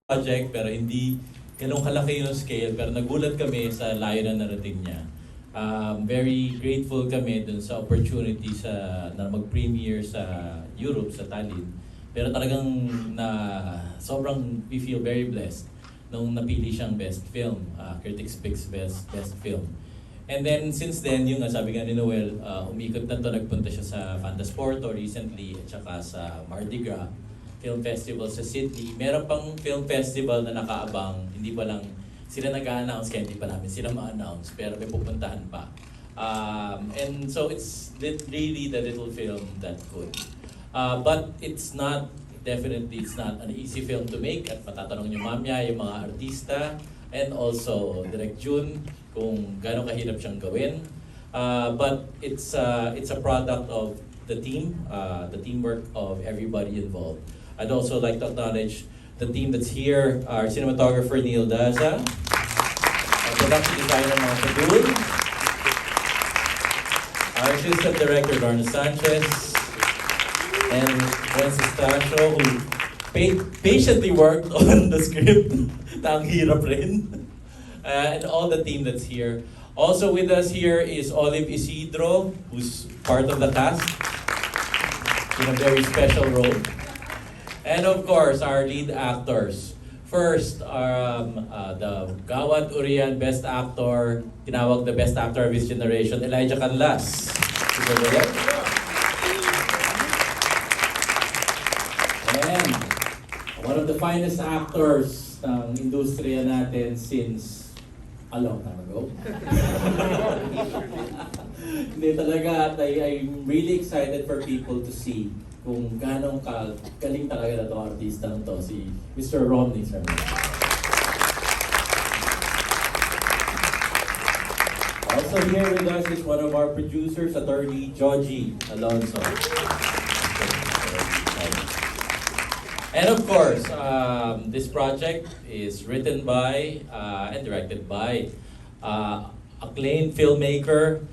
project pero hindi ganun kalaki yung scale, pero nagulat kami sa layo na narating niya. Very grateful kami dun sa opportunity na mag-premiere sa Europe, sa Tallinn. Pero talagang sobrang we feel very blessed nung napili siyang best film, Critics Picks best film. And then since then, yung sabi nga ni Noel, umikot na to, nagpunta siya sa Fantasporto recently at saka sa Mardi Gras Film Festival sa Sydney. Meron pang film festival na nakaabang, hindi pa lang sila nag-a-announce, kaya hindi pa namin sila ma-announce, pero may pupuntahan pa. And so it's really the little film that good. But it's not an easy film to make, at matatanong niyo mamaya yung mga artista and also Direk Jun kung gaano kahirap siyang gawin. But it's a product of the team, the teamwork of everybody involved. I'd also like to acknowledge the team that's here, our cinematographer Neil Daza, our production designer Mark Abdul, our assistant director Lorna Sanchez, and Wences Tasho, who patiently worked on the script. Ang hirap rin. And all the team that's here. Also with us here is Olive Isidro, who's part of the cast in a very special role. And of course, our lead actors. First, the Gawad Urian Best Actor, tinawag the Best Actor of his generation, Elijah Canlas. And one of the finest actors ng industriya natin since a long time ago. Hindi talaga, at I'm really excited for people to see kung gano'ng galing talaga na itong artista to, si Mr. Romnick. Also here with us is one of our producers, attorney Georgie Alonso. And of course, this project is written by and directed by acclaimed filmmaker,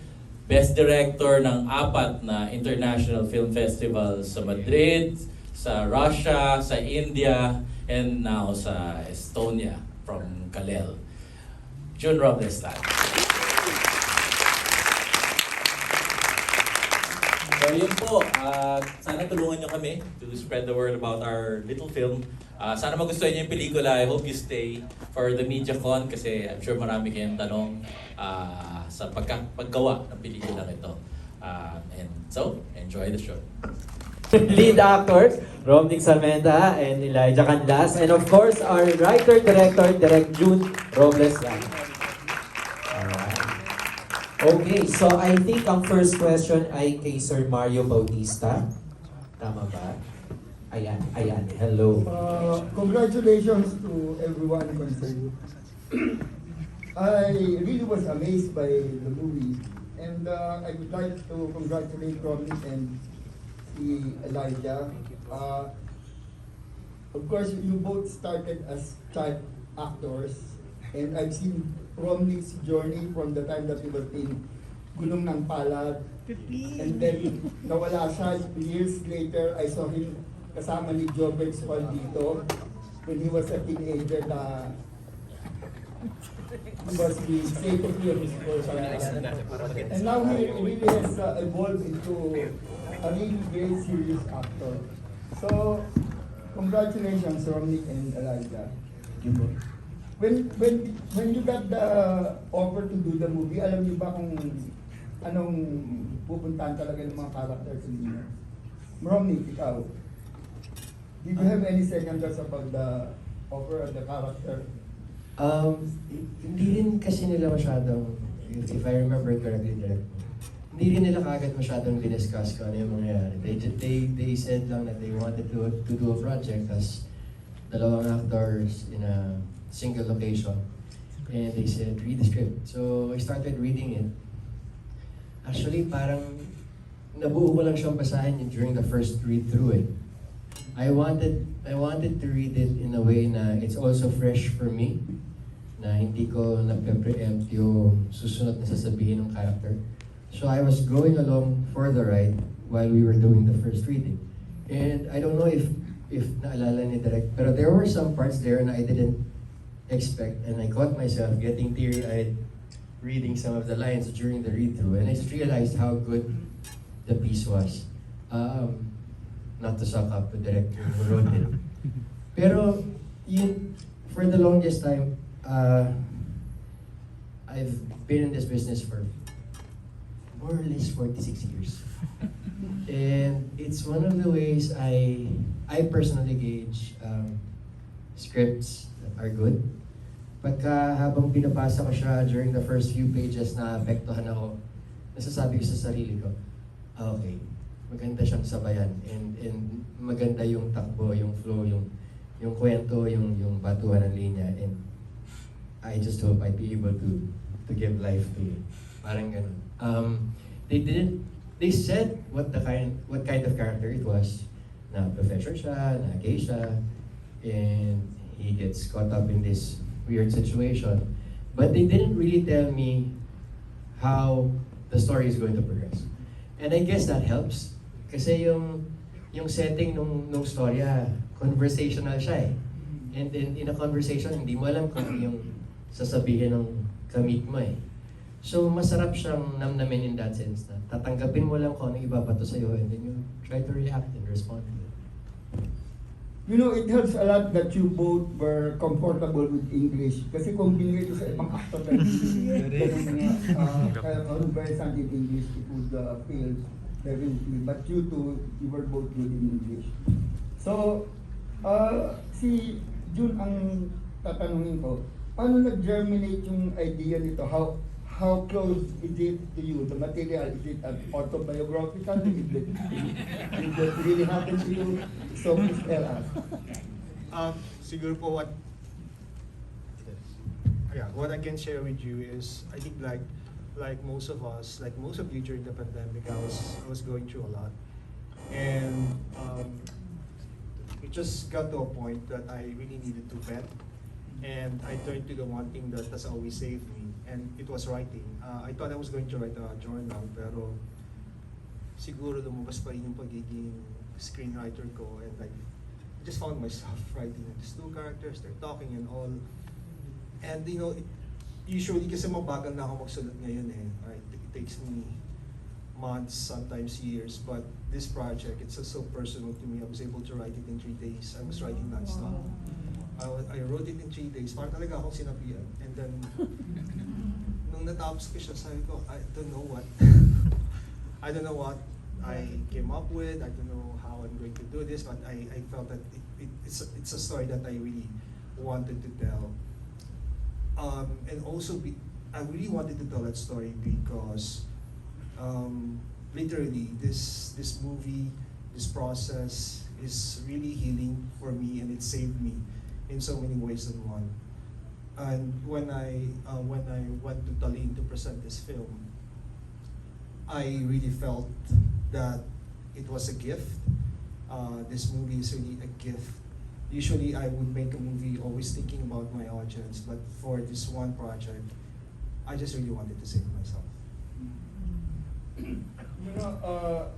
best director ng 4 na international film festivals sa Madrid, sa Russia, sa India, and now sa Estonia from Kalel. Jun Robles Lana. So yun po, sana tulungan nyo kami to spread the word about our little film. Sana magustuhan nyo yung pelikula. I hope you stay for the MediaCon kasi I'm sure marami kayong tanong sa paggawa ng pelikula ito. And so, enjoy the show. Lead actors, Romnick, Sarmenta, and Elijah Canlas. And of course, our writer-director, Direk Jun Robles Lana. Okay, so I think ang first question ay kay Sir Mario Bautista. Tama ba? Ayan, hello. Congratulations to everyone concerned. I really was amazed by the movie, and I would like to congratulate Romnick and Elijah. Of course, you both started as child actors, and I've seen Romnick's journey from the time that he was in Gulong ng Palad, and then nawala siya. Years later, I saw him kasama ni Jobert dito when he was a teenager na he was the safety of his course. And now he really has evolved into a really very serious actor. So, congratulations, Romnick and Elijah. When you got the offer to do the movie, alam niyo ba kung anong pupuntahan talaga ng mga characters ninyo? Romnick, ikaw, did you have any second thoughts about the offer of the character? Hindi rin kasi nila masyadong, if I remember correctly, hindi rin nila kagad masyadong diniscuss kung ano yung mangyayari. They said lang that they wanted to do a project as dalawang actors in a single location. And they said, read the script. So I started reading it. Actually, parang nabuo ko lang siyang basahin during the first read through it. I wanted to read it in a way na it's also fresh for me, na hindi ko na-preempt yung susunod na sasabihin ng character. So I was going along for the ride while we were doing the first reading. And I don't know if if naalala ni Direk. Pero there were some parts there na I didn't expect, and I caught myself getting teary-eyed reading some of the lines during the read-through, and I just realized how good the piece was. Not to suck up the director who wrote it. Pero, for the longest time, I've been in this business for more or less 46 years. And it's one of the ways I personally gauge scripts that are good. Pagka habang binabasa ko siya during the first few pages na apektuhan ako, nasasabi ko sa sarili ko, okay, maganda siyang sabayan, and maganda yung takbo, yung flow, yung kwento, yung batuhan ng linya, and I just hope I'd be able to give life to it. Parang ganun. They said what kind of character it was, na professor siya, na gay siya, and he gets caught up in this weird situation, but they didn't really tell me how the story is going to progress. And I guess that helps. Kasi yung setting nung storya, conversational siya eh. And in a conversation, hindi mo alam kung ano yung sasabihin ng kamit mo eh. So masarap siyang namnamin in that sense na tatanggapin mo lang kung ano ibabato sa'yo, and then you try to react and respond to it. You know, it helps a lot that you both were comfortable with English. Kasi kung binigay ko sa ibang actor na kaya conversant in English, it would fail definitely. But you two, you were both good in English. So, si Jun ang tatanungin ko, paano nag-germinate yung idea nito? How close is it to you? The material, is it an autobiographical? Did that really happen to you? So please tell us. Siguro po what I can share with you is, I think like most of us, like most of you during the pandemic, I was going through a lot, and it just got to a point that I really needed to vent, and I turned to the one thing that has always saved me, and it was writing. I thought I was going to write a journal, pero siguro lumabas pa rin yung pagiging screenwriter ko, and like I just found myself writing these two characters, they're talking and all. And you know, usually kasi mabagal na ako magsulat ngayon eh. Right? It takes me months, sometimes years, but this project, it's just so personal to me. I was able to write it in 3 days. I was writing non-stop. I wrote it in 3 days. Parang talaga akong sinabihan. And then, nung natapos ko siya, sabi ko, I don't know what. I don't know what I came up with. I don't know how I'm going to do this, but I felt that it's a story that I really wanted to tell. And also, I really wanted to tell that story because literally, this movie, this process is really healing for me, and it saved me in so many ways than one. And when I went to Tallinn to present this film, I really felt that it was a gift. This movie is really a gift. Usually I would make a movie always thinking about my audience, but for this one project, I just really wanted to save myself. You know,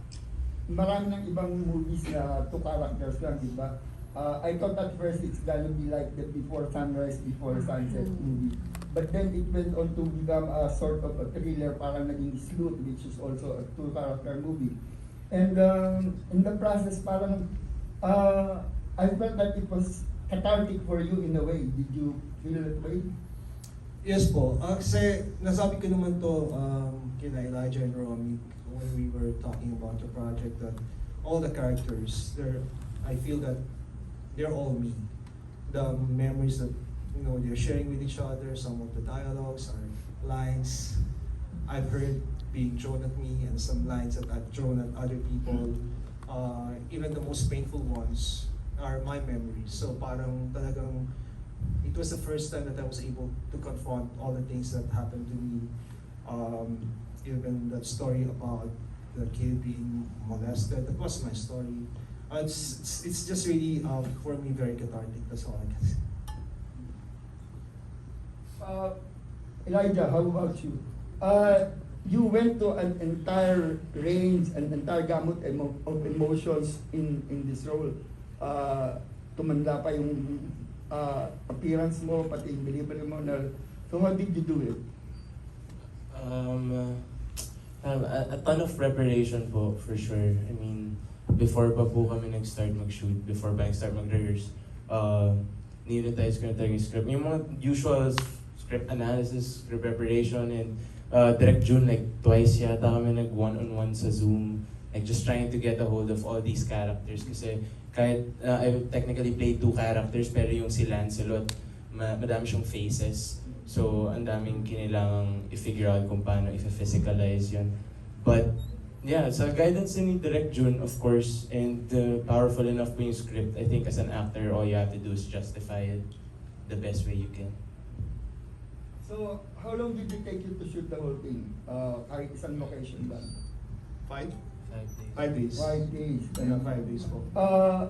marami ng ibang movies na two characters lang, di ba? I thought at first it's gonna be like the Before Sunrise, Before Sunset movie. But then it went on to become a sort of a thriller, parang naging Sleuth, which is also a two-character movie. And in the process, parang I felt that it was cathartic for you in a way. Did you feel that way? Yes po. Kasi nasabi ko naman to kina Elijah and Romnick when we were talking about the project, that all the characters, I feel that they're all me. The memories that they're sharing with each other, some of the dialogues are lines I've heard being thrown at me, and some lines that I've thrown at other people. Even the most painful ones are my memories. So parang talagang it was the first time that I was able to confront all the things that happened to me. Even that story about the kid being molested, that was my story. It's just really for me very cathartic. That's all I can say. Elijah, how about you? You went to an entire range, an entire gamut of emotions in this role. tumanda pa yung appearance mo, pati yung delivery mo. So how did you do it? A ton of preparation po, for sure. I mean, before pa po kami nag-start mag-shoot, before pa nag-start mag-rehearse, nilitize ko na talaga yung script. Yung mga usual script analysis, script preparation, and Direct Jun, like twice yata kami nag-one-on-one sa Zoom, like just trying to get a hold of all these characters. Kasi kahit I technically play 2 characters, pero yung si Lancelot, madami siyang faces. So, ang daming kinilangang i-figure out kung paano i-physicalize yun. But, yeah, sa guidance ni Direct Jun, of course, and powerful enough po yung script, I think as an actor, all you have to do is justify it the best way you can. So how long did it take you to shoot the whole thing? Kahit isang location lang? 5 5 days. 5 days. 5 days. Yeah, 5 days po.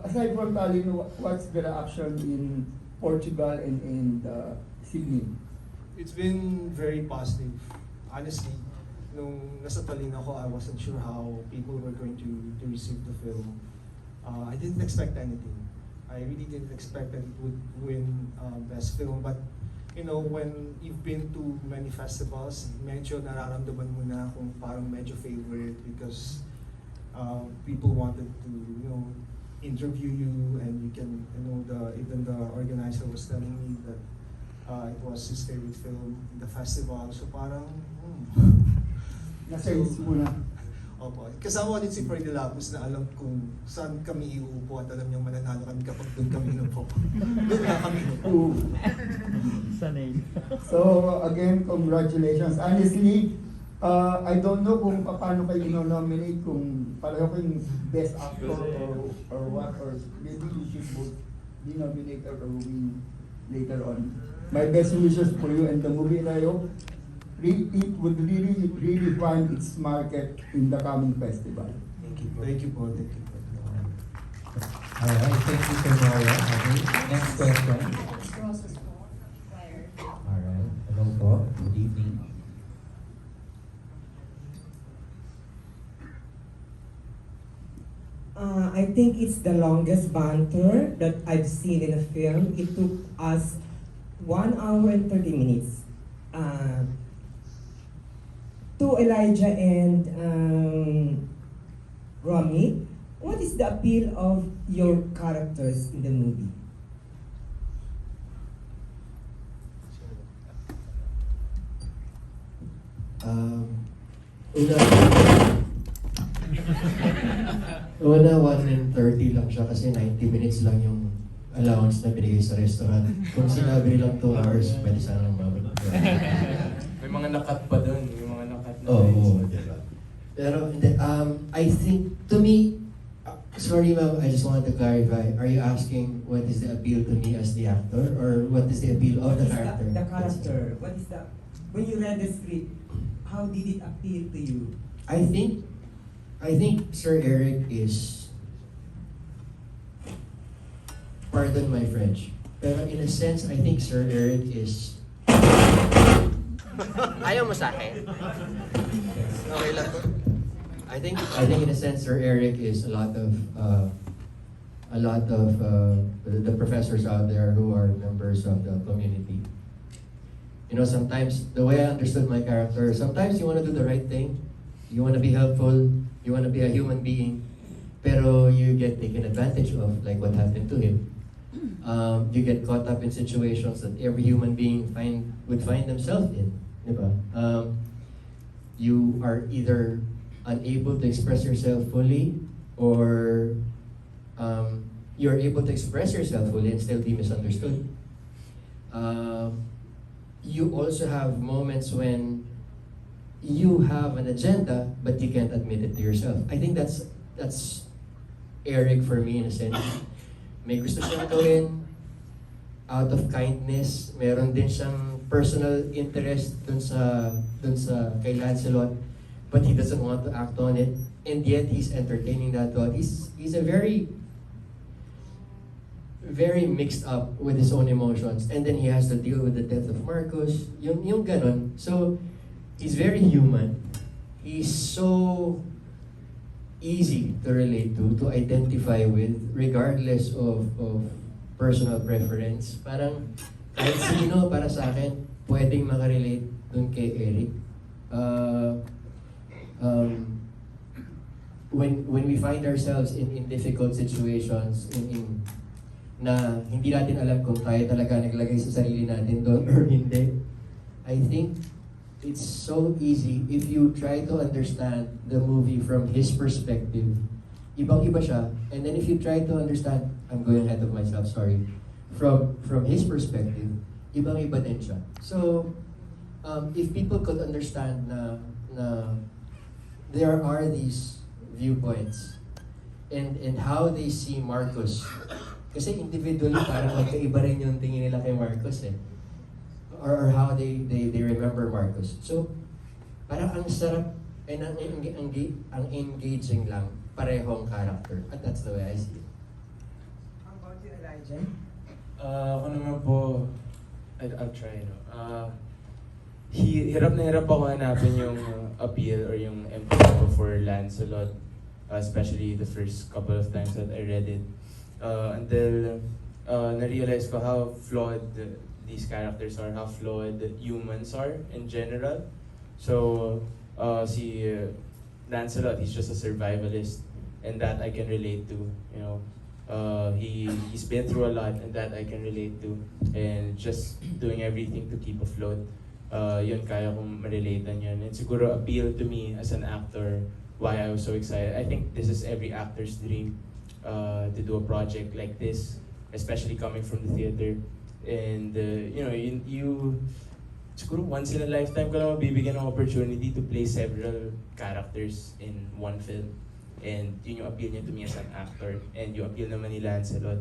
Aside from Tallinn, what's the reaction in Portugal and in Sydney? It's been very positive. Honestly, nung nasa Tallinn ako, I wasn't sure how people were going to receive the film. I didn't expect anything. I really didn't expect that it would win Best Film. But, you know, when you've been to many festivals, medyo nararamdaman mo na kung parang medyo favorite because people wanted to, you know, interview you, and you can, you know, even the organizer was telling me that it was his favorite film in the festival. So parang, Nasa is muna. Opo. Kasama din si Freddy Lapus na alam kung saan kami iuupo at alam niyang mananalo kami kapag doon kami inupo. Doon na kami inupo. Sanay. So again, congratulations. Honestly, I don't know kung paano kayo ino-nominate, kung pareho kayong best actor or what, or maybe you should both be nominated or win later on. My best wishes for you and the movie na yun. It would really find its market in the coming festival. Thank you po. Thank you po. Thank you po. Alright, thank you so much. Okay, next question. Alright, hello po. Good evening. I think it's the longest banter that I've seen in a film. It took us 1 hour and 30 minutes. To Elijah and Romnick, what is the appeal of your characters in the movie? Una 1 and 30 lang siya kasi 90 minutes lang yung allowance na binigay sa restaurant. Kung sinabi lang 2 hours, pwede sana mabalik. May mga nakat pa doon, may mga nakat na Oo, lines. diba? Pero, hindi, I think, to me, sorry ma'am, I just wanted to clarify. Are you asking what is the appeal to me as the actor, or what is the appeal of the character? The character. What is the, when you read the script, how did it appeal to you? I think Sir Eric is, pardon my French, pero in a sense, I think Sir Eric is... Ayaw mo sa akin? Okay lang po. I think in a sense, Sir Eric is a lot of the professors out there who are members of the community. You know, sometimes the way I understood my character, sometimes you want to do the right thing, you want to be helpful, you want to be a human being, pero you get taken advantage of, like what happened to him. You get caught up in situations that every human being would find themselves in. Diba? You are either unable to express yourself fully, or you're able to express yourself fully and still be misunderstood. You also have moments when you have an agenda but you can't admit it to yourself. I think that's Eric for me in a sense. May gusto siyang gawin out of kindness. Meron din siyang personal interest dun sa kay Lancelot, but he doesn't want to act on it, and yet he's entertaining that thought. He's a very mixed up with his own emotions, and then he has to deal with the death of Marcus, yung ganon. So he's very human. He's so easy to relate to identify with, regardless of personal preference. Parang kahit sino para sa akin, pwedeng makarelate dun kay Eric. When we find ourselves in difficult situations, na hindi natin alam kung tayo talaga naglagay sa sarili natin doon or hindi, I think it's so easy if you try to understand the movie from his perspective. Ibang-iba siya. And then if you try to understand, I'm going ahead of myself, sorry. From his perspective, ibang-iba din siya. So, if people could understand na there are these viewpoints and how they see Marcos. Kasi individually, parang magkaiba rin yung tingin nila kay Marcos eh. Or how they remember Marcos. So, parang ang sarap and ang engaging lang, parehong character. At that's the way I see it. How about you, Elijah? Ako naman po, I'll try, no? Hirap na hirap ako hanapin yung appeal or yung empathy ko for Lancelot, especially the first couple of times that I read it. Until na-realize ko how flawed these characters are, how flawed humans are in general. So, si Lancelot, he's just a survivalist, and that I can relate to, you know. He's been through a lot, and that I can relate to, and just doing everything to keep afloat. Yun kaya kong ma-relatean yun. And siguro appeal to me as an actor, why I was so excited. I think this is every actor's dream, to do a project like this, especially coming from the theater. And you know, you siguro once in a lifetime ko lang mabibigyan ng opportunity to play several characters in one film. And yun yung appeal niya to me as an actor. And yung appeal naman ni Lancelot,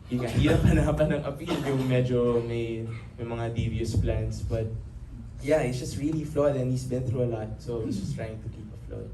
yun nga, hirap hanapan ng appeal, yung medyo may mga devious plans. But yeah, he's just really flawed and he's been through a lot. So he's just trying to keep afloat.